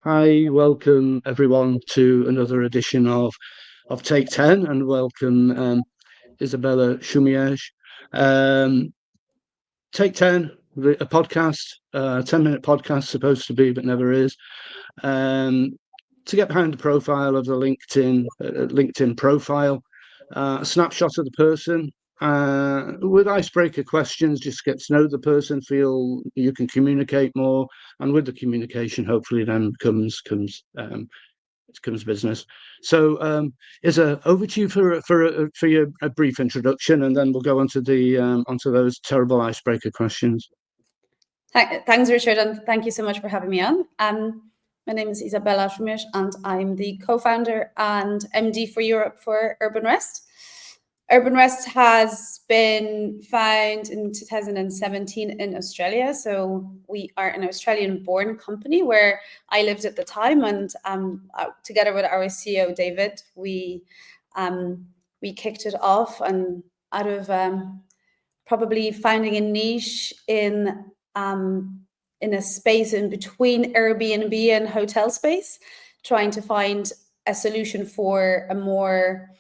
Hi, welcome everyone to another edition of Take 10, and welcome Izabela Szumierz. Um, Take 10, a podcast, 10-minute podcast supposed to be, but never is. Um, to get behind the profile of the LinkedIn profile, a snapshot of the person, with icebreaker questions, just get to know the person, feel you can communicate more, and with the communication, hopefully, then comes business. So, Isa, over to you for your a brief introduction, and then we'll go on to the onto those terrible icebreaker questions. Thanks, Richard, and thank you so much for having me on. My name is Izabela Szumierz, and I'm the co-founder and MD for Europe for Urban Rest. Urban Rest has been founded in 2017 in Australia. So we are an Australian-born company where I lived at the time, and together with our CEO David, we kicked it off, and out of probably finding a niche in a space in between Airbnb and hotel space, trying to find a solution for a more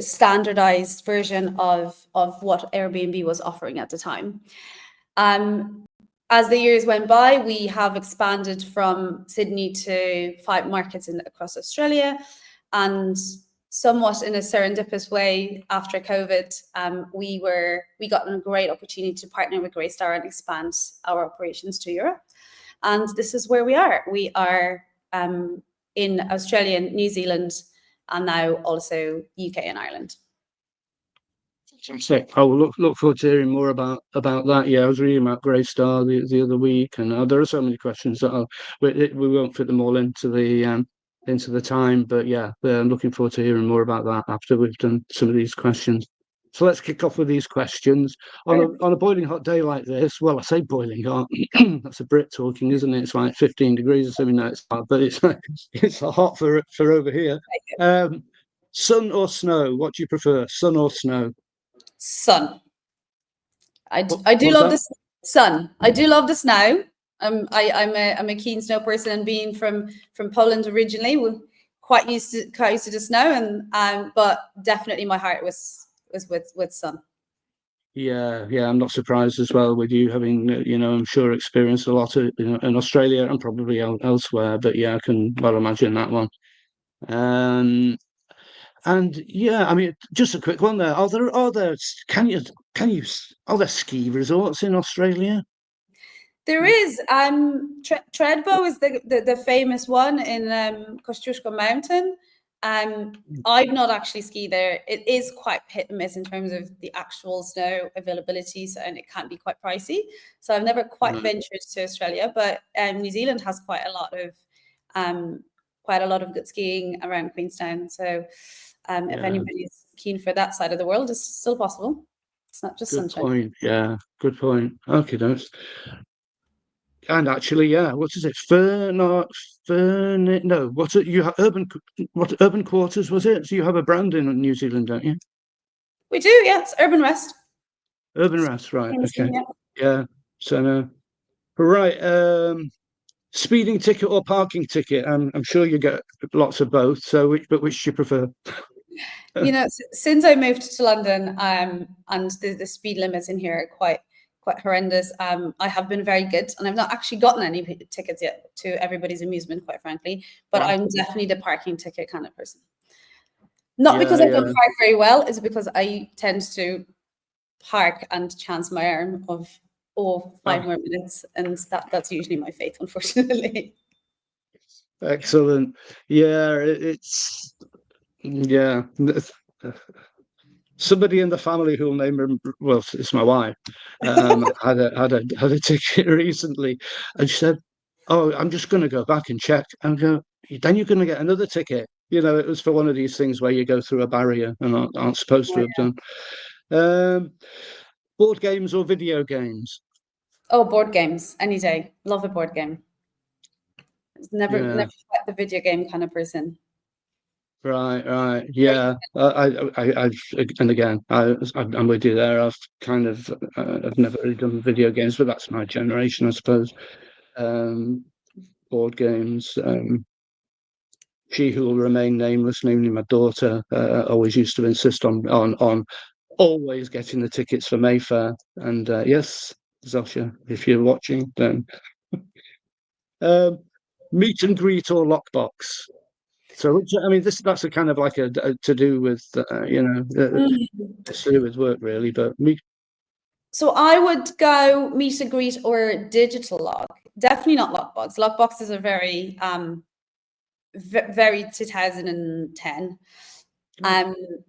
standardized version of what Airbnb was offering at the time. As the years went by, we have expanded from Sydney to 5 markets across Australia, and somewhat in a serendipitous way, after COVID, we got a great opportunity to partner with Greystar and expand our operations to Europe. And this is where we are. We are in Australia, New Zealand, and now also UK and Ireland. Fantastic. I will look forward to hearing more about that. Yeah, I was reading about Greystar the other week, and there are so many questions that we won't fit them all into the time. But yeah, I'm looking forward to hearing more about that after we've done some of these questions. So let's kick off with these questions. On a boiling hot day like this, well, I say boiling hot, that's a Brit talking, isn't it? It's like 15 degrees or something. No, it's hot, but it's hot for over here. Sun or snow? What do you prefer, sun or snow? Sun. I do love the sun. I do love the snow. I'm a keen snow person, and being from Poland originally, we're quite used to the snow, and but definitely my heart was with sun. Yeah, I'm not surprised as well with you having, I'm sure experienced a lot of, in Australia and probably elsewhere. But yeah, I can well imagine that one. And yeah, I mean, just a quick one there. Are there are there ski resorts in Australia? There is. Treadbow is the famous one in Kosciuszko Mountain. I've not actually skied there. It is quite hit and miss in terms of the actual snow availability, and it can be quite pricey. So I've never quite ventured to Australia, but New Zealand has quite a lot of good skiing around Queenstown. So if anybody's keen for that side of the world, it's still possible. It's not just sunshine. Good point. Yeah, good point. Okay, those. And actually, yeah, what is it? No, what's it? You have urban quarters, was it? So you have a brand in New Zealand, don't you? We do, yes. Urban Rest. Urban Rest, right? Okay. Yeah. So, right. Speeding ticket or parking ticket? I'm sure you get lots of both. So, which do you prefer? Since I moved to London, and the speed limits in here are quite horrendous. I have been very good, and I've not actually gotten any tickets yet, to everybody's amusement, quite frankly. But I'm definitely the parking ticket kind of person. Not because I don't park very well, it's because I tend to park and chance my arm of 5 more minutes, and that's usually my fate, unfortunately. Excellent. Somebody in the family who'll name him, well, it's my wife, had a ticket recently, and she said, "Oh, I'm just going to go back and check." And go, then you're going to get another ticket. It was for one of these things where you go through a barrier and aren't supposed to have done. Board games or video games? Oh, board games any day. Love a board game. Never quite the video game kind of person. Right. Very Yeah. And again, I'm with you there. I've never really done video games, but that's my generation, I suppose. Um, Board games. She who will remain nameless, namely my daughter, always used to insist on always getting the tickets for Mayfair. And yes, Zosha, if you're watching, then um, meet and greet or lockbox. So, I mean, that's a kind of like a to do with Mm. it's to do with work really, but meet. So I would go meet and greet or digital log. Definitely not lockbox. Lockboxes are very very 2010.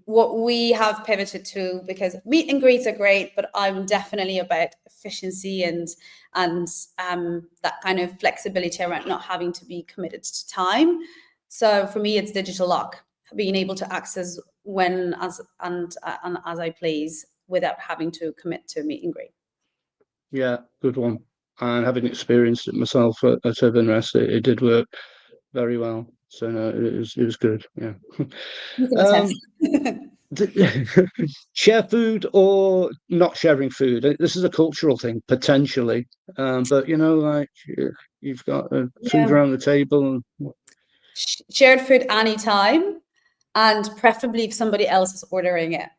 What we have pivoted to, because meet and greets are great, but I'm definitely about efficiency and that kind of flexibility around not having to be committed to time. So for me, it's digital lock, being able to access when and as I please without having to commit to a meet and greet. Yeah, good one. And having experienced it myself at Urban Rest, it did work very well. So no, it was good. Yeah. You can Um, attest. Share food or not sharing food? This is a cultural thing potentially, but like you've got food Yeah. around the table. Shared food anytime, and preferably if somebody else is ordering it.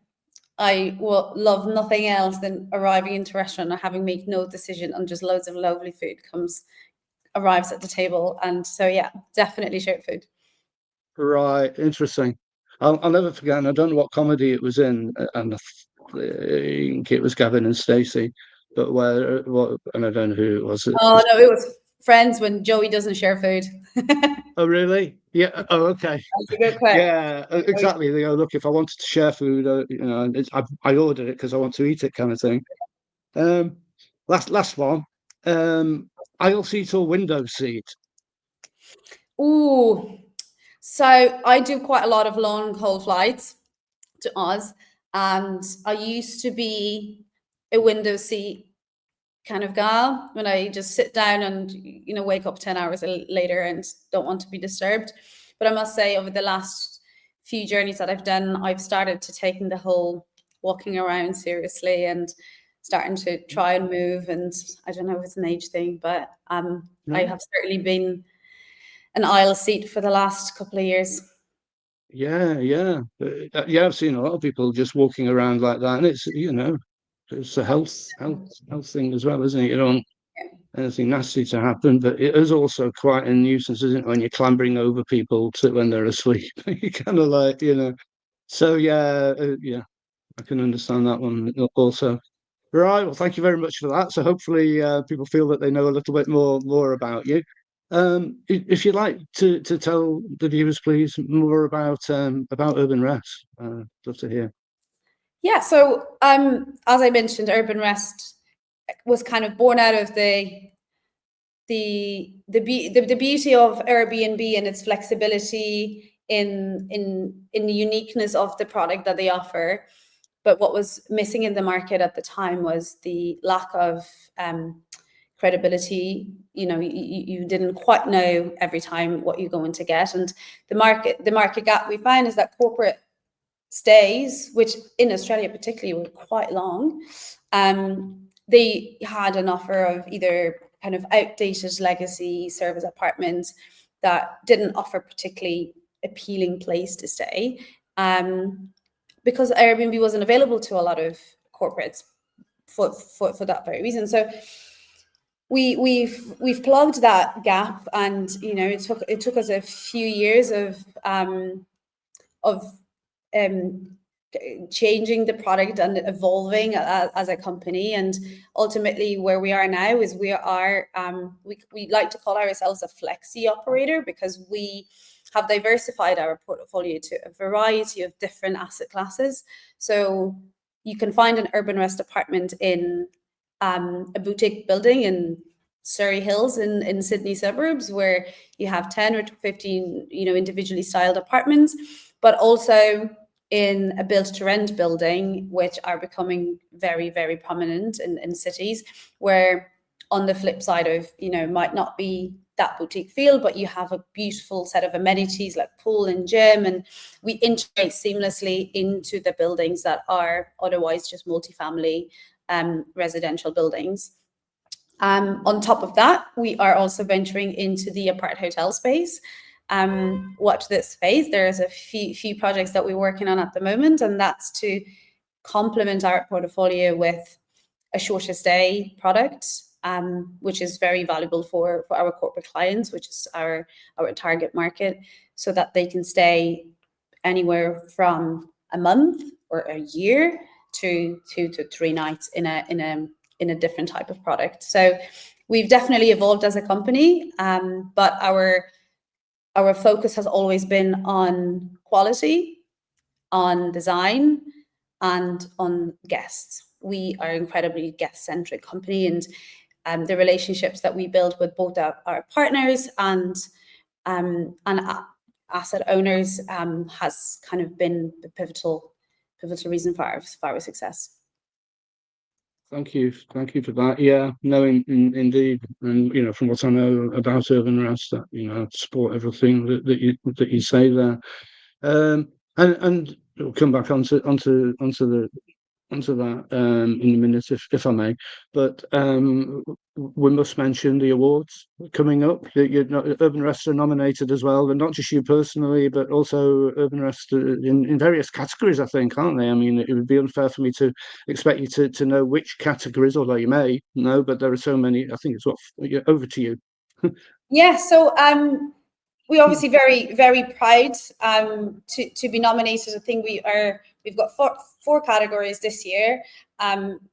I will love nothing else than arriving into a restaurant and having made no decision and just loads of lovely food arrives at the table. And so yeah, definitely shared food. Right, interesting. I'll never forget. And I don't know what comedy it was in, and I think it was Gavin and Stacey, but and I don't know who it was. Oh no, it was Friends when Joey doesn't share food. That's Oh, really? Yeah. Oh, okay. a good quote. Yeah, exactly. They go, look, if I wanted to share food, I ordered it because I want to eat it, kind of thing. Um, last one. Aisle seat or window seat? Ooh, so I do quite a lot of long haul flights to Oz, and I used to be a window seat kind of gal when I just sit down and wake up 10 hours later and don't want to be disturbed. But I must say, over the last few journeys that I've done, I've started to taking the whole walking around seriously and starting to try and move. And I don't know if it's an age thing, but I No. have certainly been an aisle seat for the last couple of years. Yeah. Yeah, I've seen a lot of people just walking around like that, and it's a health thing as well, isn't it? You don't want anything nasty to happen, but it is also quite a nuisance, isn't it, when you're clambering over people when they're asleep? You kind of like. So yeah, I can understand that one also. Right. Well, thank you very much for that. So hopefully, people feel that they know a little bit more about you. If you'd like to tell the viewers, please, more about Urban Rest, love to hear. Yeah, so as I mentioned, Urban Rest was kind of born out of the beauty of Airbnb and its flexibility in the uniqueness of the product that they offer. But what was missing in the market at the time was the lack of credibility. You didn't quite know every time what you're going to get, and the market gap we find is that corporate stays, which in Australia particularly were quite long, they had an offer of either kind of outdated legacy service apartments that didn't offer particularly appealing place to stay, because Airbnb wasn't available to a lot of corporates for that very reason. So we've plugged that gap, and it took us a few years of changing the product and evolving as a company. And ultimately where we are now is we like to call ourselves a flexi operator, because we have diversified our portfolio to a variety of different asset classes. So you can find an Urban Rest apartment in a boutique building in Surrey Hills in Sydney suburbs, where you have 10 or 15 individually styled apartments, but also in a built-to-rent building, which are becoming very, very prominent in cities, where on the flip side of, might not be that boutique feel, but you have a beautiful set of amenities like pool and gym, and we integrate seamlessly into the buildings that are otherwise just multifamily residential buildings. On top of that, we are also venturing into the Aparthotel space. Watch this space. There's a few projects that we're working on at the moment, and that's to complement our portfolio with a shorter stay product, which is very valuable for our corporate clients, which is our target market, so that they can stay anywhere from a month or a year to 2 to 3 nights in a different type of product. So we've definitely evolved as a company, but our focus has always been on quality, on design, and on guests. We are an incredibly guest-centric company, and the relationships that we build with both our partners and asset owners has kind of been the pivotal reason for our success. Thank you for that. Yeah, no, indeed, and from what I know about Urban Rest, that I support everything that you say there, and we'll come back onto that in a minute, if I may. But we must mention the awards coming up. Urban Rest are nominated as well, and not just you personally, but also Urban Rest in various categories, I think, aren't they? I mean, it would be unfair for me to expect you to know which categories, although you may know, but there are so many. I think it's over to you. Yeah, so we're obviously very, very proud to be nominated. I think we've got four categories this year.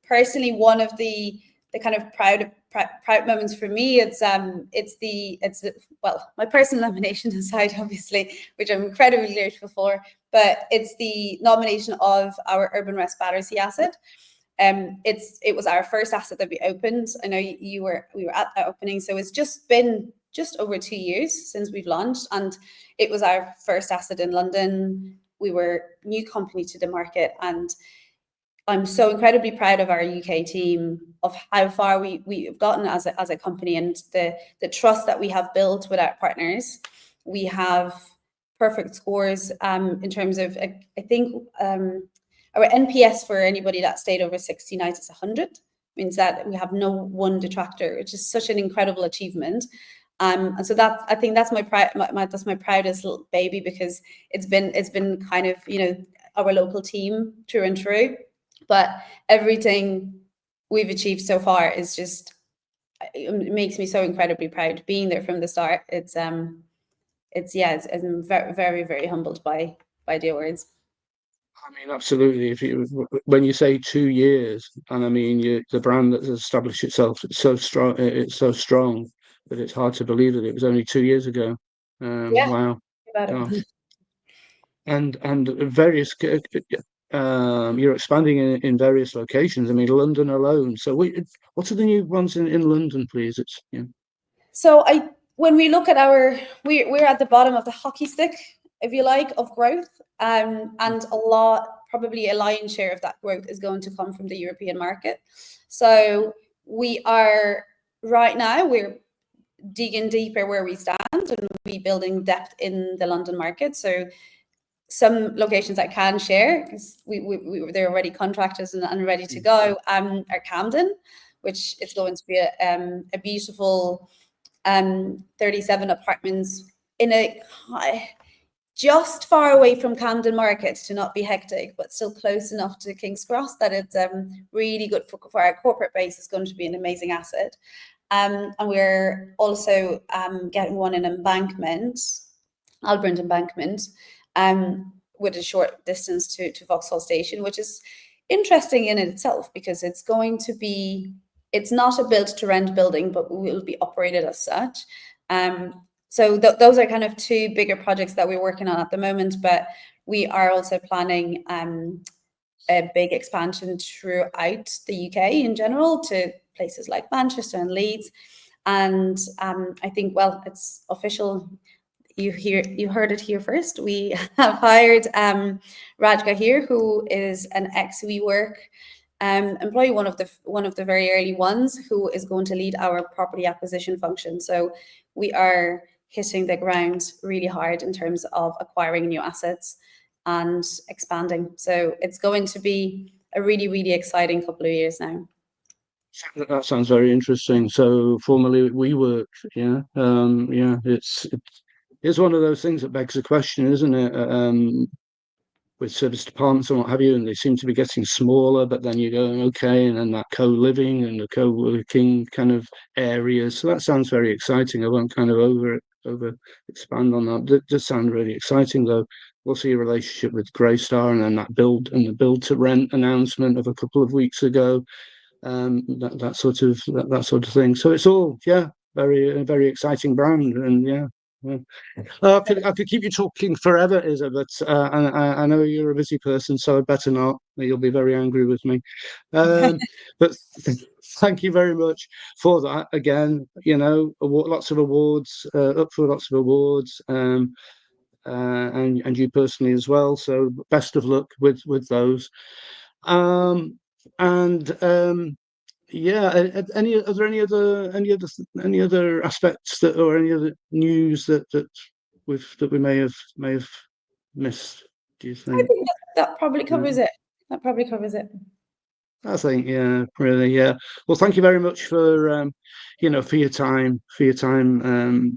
Personally, one of the kind of proud moments for me, it's my personal nomination aside, obviously, which I'm incredibly grateful for, but it's the nomination of our Urban Rest Battersea asset. It was our first asset that we opened. I know we were at that opening, so it's just been over 2 years since we've launched, and it was our first asset in London. We were a new company to the market, and I'm so incredibly proud of our UK team, of how far we've gotten as a company, and the trust that we have built with our partners. We have perfect scores in terms of, I think our NPS for anybody that stayed over 60 nights is 100. Means that we have no one detractor, which is such an incredible achievement. And so I think that's my proudest little baby, because it's been kind of our local team through and through. But everything we've achieved so far is just, it makes me so incredibly proud being there from the start. I'm very, very, very humbled by the awards. I mean, absolutely. When you say 2 years, and I mean the brand that has established itself, it's so strong that it's hard to believe that it was only 2 years ago. Wow. Gosh. And various you're expanding in various locations. I mean, London alone. So what are the new ones in London, please? So when we look at we're at the bottom of the hockey stick, if you like, of growth, and probably a lion's share of that growth is going to come from the European market. So we're digging deeper where we stand and rebuilding depth in the London market. So some locations I can share, because they're already contractors and ready to go, are Camden, which is going to be a beautiful 37 apartments in just far away from Camden Market to not be hectic, but still close enough to King's Cross that it's really good for our corporate base. It's going to be an amazing asset. And we're also getting one in Embankment, Albert Embankment, with a short distance to Vauxhall Station, which is interesting in itself, because it's not a built to rent building, but will be operated as such. So those are kind of two bigger projects that we're working on at the moment, but we are also planning a big expansion throughout the UK in general, to places like Manchester and Leeds. And I think, well, it's official. You heard it here first. We have hired Radka here, who is an ex-WeWork employ one of the very early ones who is going to lead our property acquisition function. So we are hitting the ground really hard in terms of acquiring new assets and expanding. So it's going to be a really, really exciting couple of years now. That sounds very interesting. So formerly WeWork, yeah, it's one of those things that begs the question, isn't it? With service departments and what have you, and they seem to be getting smaller, but then you're going, okay, and then that co-living and the co-working kind of areas. So that sounds very exciting. I won't kind of over expand on that. It does sound really exciting, though. We'll see a relationship with Greystar, and then the build to rent announcement of a couple of weeks ago. That sort of thing. So it's all, yeah, very exciting brand, and yeah. I could keep you talking forever, Isa, but I know you're a busy person, so I'd better not. You'll be very angry with me. But thank you very much for that. Again, lots of awards, up for lots of awards, and you personally as well. So best of luck with those. And yeah, are there any other aspects that, or any other news that we may have missed, do you I think? think that probably covers it. That probably covers it. I think, yeah, really, yeah. Well, thank you very much for for your time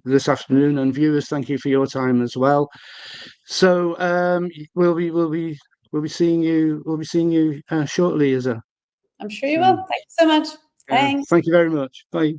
this afternoon, and viewers, thank you for your time as well. So we'll be seeing you shortly, Isa. I'm sure you will. Thank you so much. Thanks. Thank you very much. Bye.